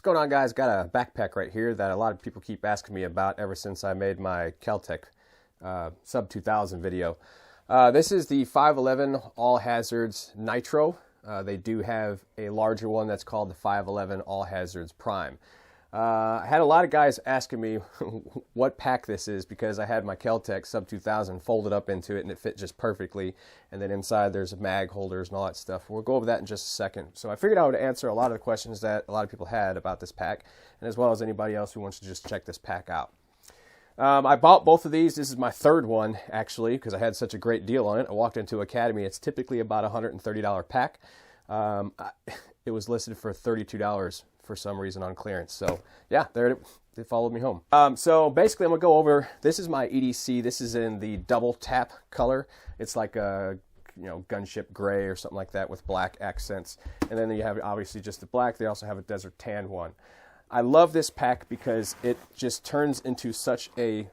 going on, guys? Got a backpack right here that a lot of people keep asking me about ever since I made my Kel-Tec sub 2000 video. This is the 511 All Hazards Nitro. They do have a larger one that's called the 511 All Hazards Prime. I had a lot of guys asking me what pack this is because I had my Kel-Tec sub 2000 folded up into it and it fit just perfectly. And then inside there's mag holders and all that stuff. We'll go over that in just a second. So I figured I would answer a lot of the questions that a lot of people had about this pack, and as well as anybody else who wants to just check this pack out. I bought both of these. This is my third one, actually, because I had such a great deal on it. I walked into Academy. It's typically about a $130 pack. It was listed for $32 for some reason on clearance. So yeah, there they followed me home. So basically I'm gonna go over, this is my EDC. This is in the double tap color. It's like a, gunship gray or something like that with black accents. And then you have obviously just the black. They also have a desert tan one. I love this pack because it just turns into such a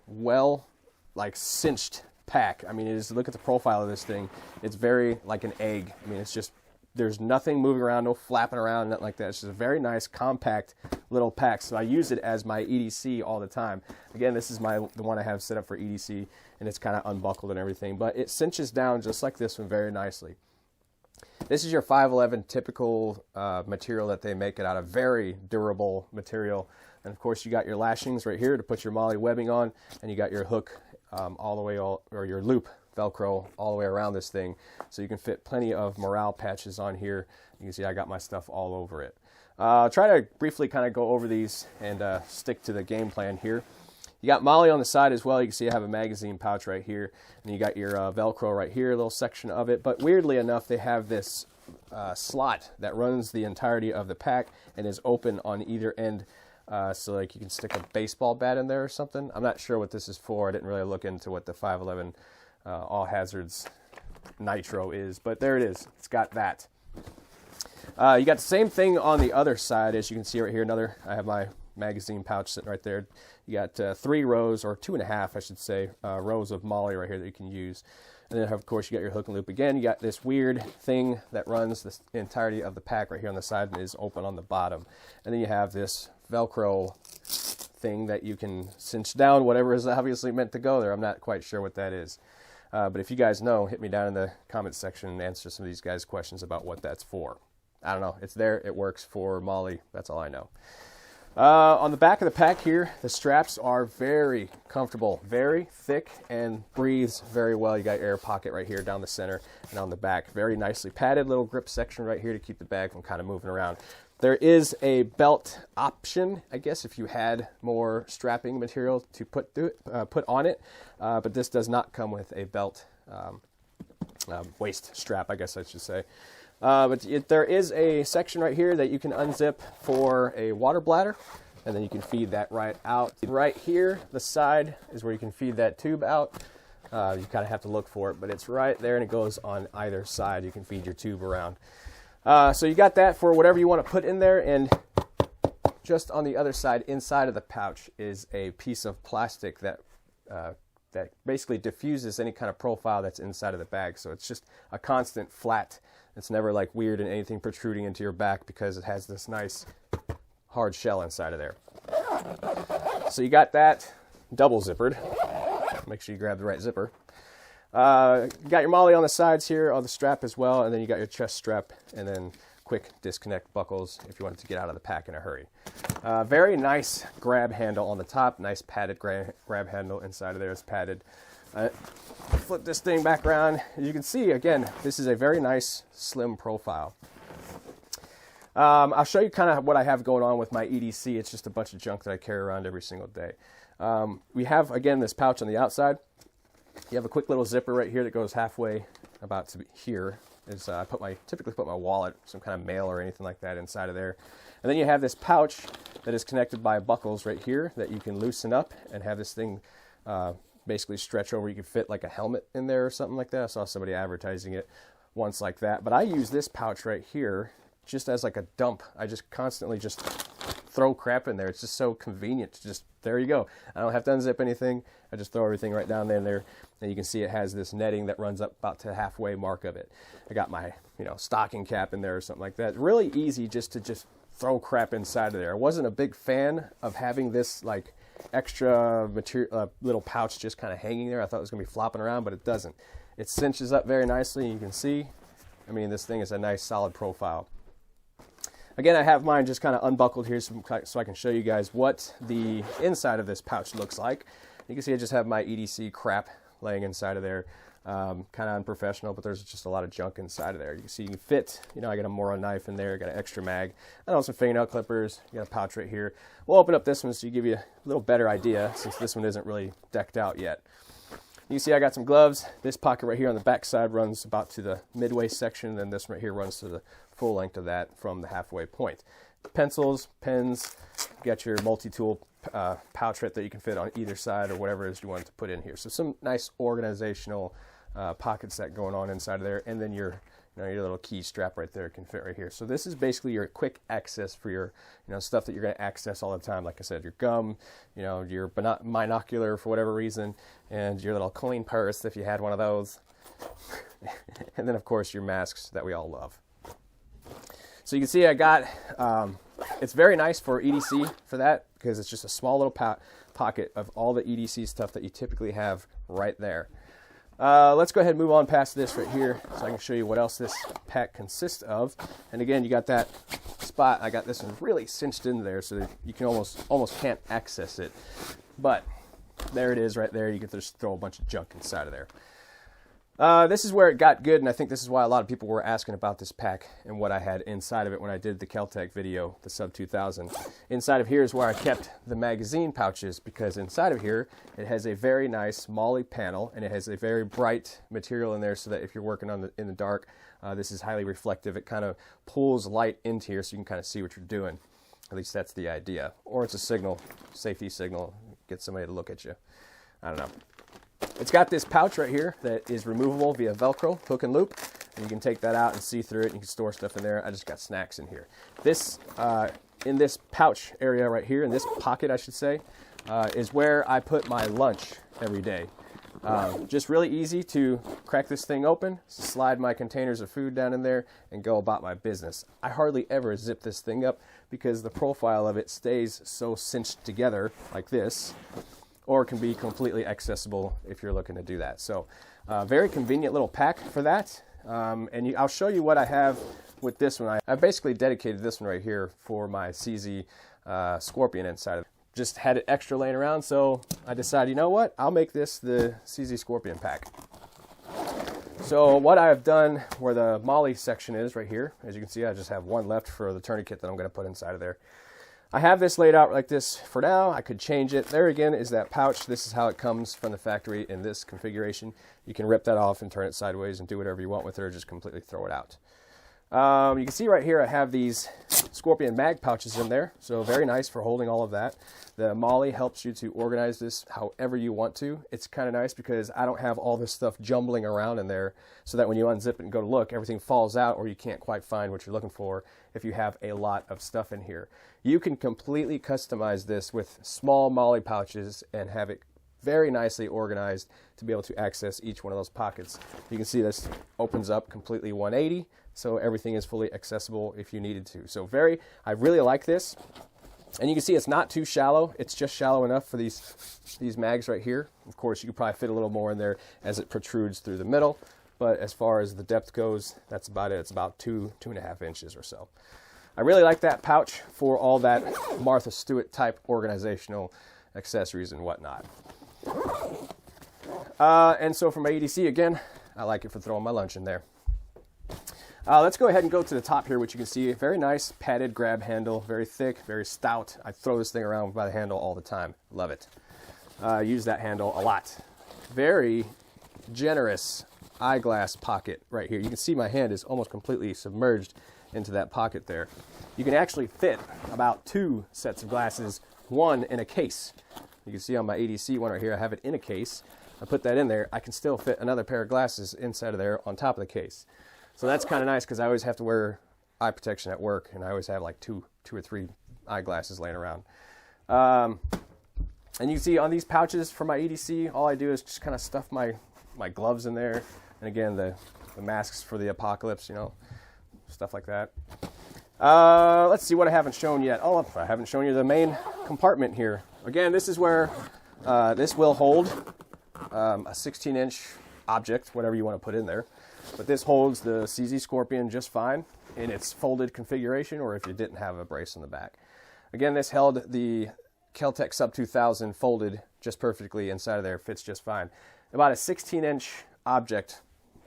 cinched pack. I mean, look at the profile of this thing. It's very like an egg. I mean, it's just, there's nothing moving around, no flapping around, nothing like that. It's just a very nice, compact little pack. So I use it as my EDC all the time. Again, this is the one I have set up for EDC, and it's kind of unbuckled and everything. But it cinches down just like this one very nicely. This is your 511 typical material that they make it out of, very durable material. And of course, you got your lashings right here to put your MOLLE webbing on, and you got your hook all the way, or your loop Velcro all the way around this thing, so you can fit plenty of morale patches on here. You can see I got my stuff all over it. Try to briefly kind of go over these and stick to the game plan here. You got MOLLE on the side as well. You can see I have a magazine pouch right here, and you got your Velcro right here, a little section of it. But weirdly enough, they have this slot that runs the entirety of the pack and is open on either end. So like you can stick a baseball bat in there or something. I'm not sure what this is for. I didn't really look into what the 511 All Hazards Nitro is, but there it is. It's got that. You got the same thing on the other side, as you can see right here. I have my magazine pouch sitting right there. You got 3 rows, or 2.5, I should say, rows of MOLLE right here that you can use. And then, of course, you got your hook and loop again. You got this weird thing that runs the entirety of the pack right here on the side and is open on the bottom. And then you have this Velcro thing that you can cinch down, whatever is obviously meant to go there. I'm not quite sure what that is. But if you guys know, hit me down in the comments section and answer some of these guys' questions about what that's for. I don't know. It's there. It works for MOLLE. That's all I know. On the back of the pack here, the straps are very comfortable, very thick, and breathes very well. You got your air pocket right here down the center and on the back. Very nicely padded little grip section right here to keep the bag from kind of moving around. There is a belt option, I guess, if you had more strapping material to put on it, but this does not come with a belt waist strap, I guess I should say. But there is a section right here that you can unzip for a water bladder, and then you can feed that right out. Right here, the side is where you can feed that tube out. You kind of have to look for it, but it's right there, and it goes on either side. You can feed your tube around. So you got that for whatever you want to put in there, and just on the other side, inside of the pouch, is a piece of plastic that basically diffuses any kind of profile that's inside of the bag. So it's just a constant flat. It's never like weird and anything protruding into your back because it has this nice hard shell inside of there. So you got that double zippered. Make sure you grab the right zipper. You got your MOLLE on the sides here, on the strap as well, and then you got your chest strap, and then quick disconnect buckles if you wanted to get out of the pack in a hurry. Very nice grab handle on the top, nice padded grab handle inside of there is padded. Flip this thing back around. As you can see, again, this is a very nice slim profile. I'll show you kind of what I have going on with my EDC. It's just a bunch of junk that I carry around every single day. We have, again, this pouch on the outside. You have a quick little zipper right here that goes halfway about to here. I typically put my wallet, some kind of mail or anything like that inside of there. And then you have this pouch that is connected by buckles right here that you can loosen up and have this thing basically stretch over. You can fit like a helmet in there or something like that. I saw somebody advertising it once like that. But I use this pouch right here just as like a dump. I just constantly just throw crap in there. It's just so convenient to just, there you go. I don't have to unzip anything. I just throw everything right down there. And you can see it has this netting that runs up about to the halfway mark of it. I got my, stocking cap in there or something like that. Really easy just to throw crap inside of there. I wasn't a big fan of having this like extra material, little pouch just kind of hanging there. I thought it was going to be flopping around, but it doesn't. It cinches up very nicely. You can see, I mean, this thing is a nice solid profile. Again, I have mine just kind of unbuckled here so I can show you guys what the inside of this pouch looks like. You can see I just have my EDC crap laying inside of there. Kind of unprofessional, but there's just a lot of junk inside of there. You can see you can fit, you know, I got a Moro knife in there, got an extra mag, and also fingernail clippers. You got a pouch right here. We'll open up this one so you give you a little better idea, since this one isn't really decked out yet. You can see I got some gloves. This pocket right here on the back side runs about to the midway section, and then this one right here runs to the full length of that from the halfway point. Pencils, pens, you got your multi-tool pouch right there you can fit on either side or whatever it is you want to put in here. So some nice organizational pocket set going on inside of there, and then your little key strap right there can fit right here. So this is basically your quick access for your stuff that you're going to access all the time. Like I said, your gum, your binocular for whatever reason, and your little coin purse if you had one of those, and then of course your masks that we all love. So you can see I got, it's very nice for EDC for that, because it's just a small little pocket of all the EDC stuff that you typically have right there. Let's go ahead and move on past this right here so I can show you what else this pack consists of. And again, you got that spot. I got this one really cinched in there so that you can almost can't access it. But there it is right there. You can just throw a bunch of junk inside of there. This is where it got good, and I think this is why a lot of people were asking about this pack and what I had inside of it when I did the Kel-Tec video, the Sub 2000. Inside of here is where I kept the magazine pouches, because inside of here it has a very nice MOLLE panel, and it has a very bright material in there so that if you're working in the dark, this is highly reflective. It kind of pulls light into here so you can kind of see what you're doing. At least that's the idea. Or it's a signal, safety signal, get somebody to look at you. I don't know. It's got this pouch right here that is removable via Velcro, hook and loop, and you can take that out and see through it, and you can store stuff in there. I just got snacks in here. This, in this pouch area right here, in this pocket I should say, is where I put my lunch every day. Just really easy to crack this thing open, slide my containers of food down in there, and go about my business. I hardly ever zip this thing up because the profile of it stays so cinched together like this, or can be completely accessible if you're looking to do that. So very convenient little pack for that. And I'll show you what I have with this one. I basically dedicated this one right here for my CZ Scorpion inside of it. Just had it extra laying around, so I decided, you know what, I'll make this the CZ Scorpion pack. So what I've done where the MOLLE section is right here, as you can see, I just have one left for the tourniquet that I'm going to put inside of there. I have this laid out like this for now. I could change it. There again is that pouch. This is how it comes from the factory in this configuration. You can rip that off and turn it sideways and do whatever you want with it, or just completely throw it out. You can see right here I have these Scorpion mag pouches in there, so very nice for holding all of that. The MOLLE helps you to organize this however you want to. It's kind of nice because I don't have all this stuff jumbling around in there, so that when you unzip it and go to look, everything falls out or you can't quite find what you're looking for if you have a lot of stuff in here. You can completely customize this with small MOLLE pouches and have it very nicely organized to be able to access each one of those pockets. You can see this opens up completely 180, so everything is fully accessible if you needed to. So I really like this. And you can see it's not too shallow. It's just shallow enough for these mags right here. Of course, you could probably fit a little more in there as it protrudes through the middle. But as far as the depth goes, that's about it. It's about 2.5 inches or so. I really like that pouch for all that Martha Stewart type organizational accessories and whatnot. And so for my EDC, again, I like it for throwing my lunch in there. Let's go ahead and go to the top here, which you can see a very nice padded grab handle, very thick, very stout. I throw this thing around by the handle all the time. Love it. Use that handle a lot. Very generous eyeglass pocket right here. You can see my hand is almost completely submerged into that pocket there. You can actually fit about 2 sets of glasses, one in a case. You can see on my ADC one right here, I have it in a case. I put that in there. I can still fit another pair of glasses inside of there on top of the case. So that's kind of nice because I always have to wear eye protection at work, and I always have like two or three eyeglasses laying around. And you can see on these pouches for my EDC, all I do is just kind of stuff my gloves in there. And again, the masks for the apocalypse, stuff like that. Let's see what I haven't shown yet. Oh, I haven't shown you the main compartment here. Again, this is where this will hold a 16-inch object, whatever you want to put in there. But this holds the CZ Scorpion just fine in its folded configuration, or if you didn't have a brace on the back. Again, this held the Kel-Tec Sub 2000 folded just perfectly inside of there. Fits just fine. About a 16-inch object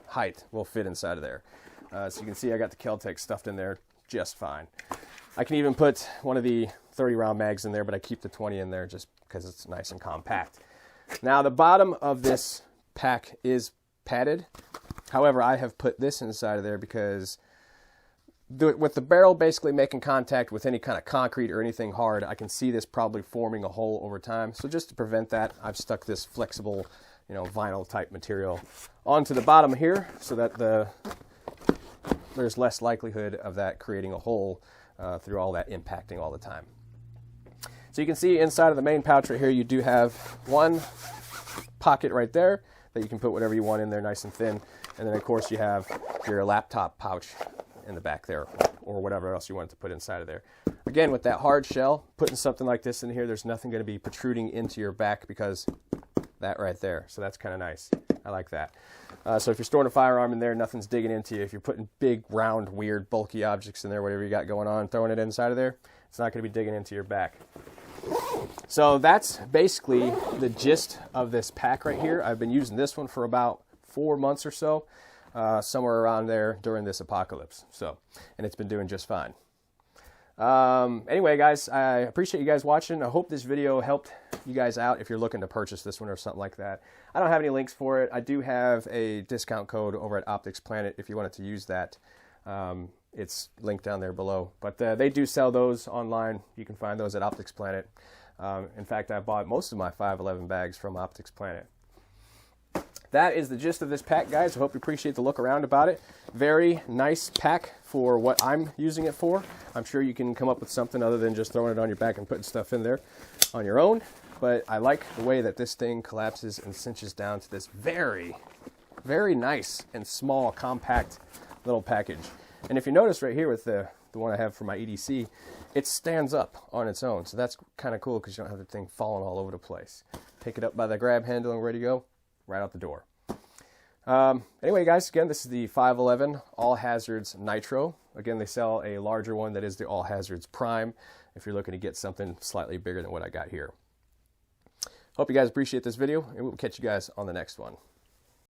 height will fit inside of there. So you can see I got the Kel-Tec stuffed in there just fine. I can even put one of the 30-round mags in there, but I keep the 20 in there just because it's nice and compact. Now, the bottom of this pack is padded. However, I have put this inside of there because with the barrel basically making contact with any kind of concrete or anything hard, I can see this probably forming a hole over time. So just to prevent that, I've stuck this flexible, vinyl type material onto the bottom here so that there's less likelihood of that creating a hole through all that impacting all the time. So you can see inside of the main pouch right here, you do have one pocket right there that you can put whatever you want in there nice and thin. And then of course you have your laptop pouch in the back there, or whatever else you want to put inside of there. Again, with that hard shell, putting something like this in here, there's nothing going to be protruding into your back because that right there. So that's kind of nice. I like that. So if you're storing a firearm in there, nothing's digging into you. If you're putting big, round, weird, bulky objects in there, whatever you got going on, throwing it inside of there, it's not going to be digging into your back. So that's basically the gist of this pack right here. I've been using this one for about 4 months or so. Somewhere around there during this apocalypse. And it's been doing just fine. Anyway, guys, I appreciate you guys watching. I hope this video helped you guys out if you're looking to purchase this one or something like that. I don't have any links for it. I do have a discount code over at Optics Planet if you wanted to use that. It's linked down there below. But they do sell those online. You can find those at Optics Planet. In fact, I bought most of my 511 bags from Optics Planet. That is the gist of this pack, guys. I hope you appreciate the look around about it. Very nice pack for what I'm using it for. I'm sure you can come up with something other than just throwing it on your back and putting stuff in there on your own. But I like the way that this thing collapses and cinches down to this very, very nice and small, compact little package. And if you notice right here with the one I have for my EDC, it stands up on its own. So that's kind of cool because you don't have the thing falling all over the place. Pick it up by the grab handle and ready to go. Right out the door. Anyway, guys, again, this is the 511 All Hazards Nitro. Again, they sell a larger one that is the All Hazards Prime if you're looking to get something slightly bigger than what I got here. Hope you guys appreciate this video, and we'll catch you guys on the next one.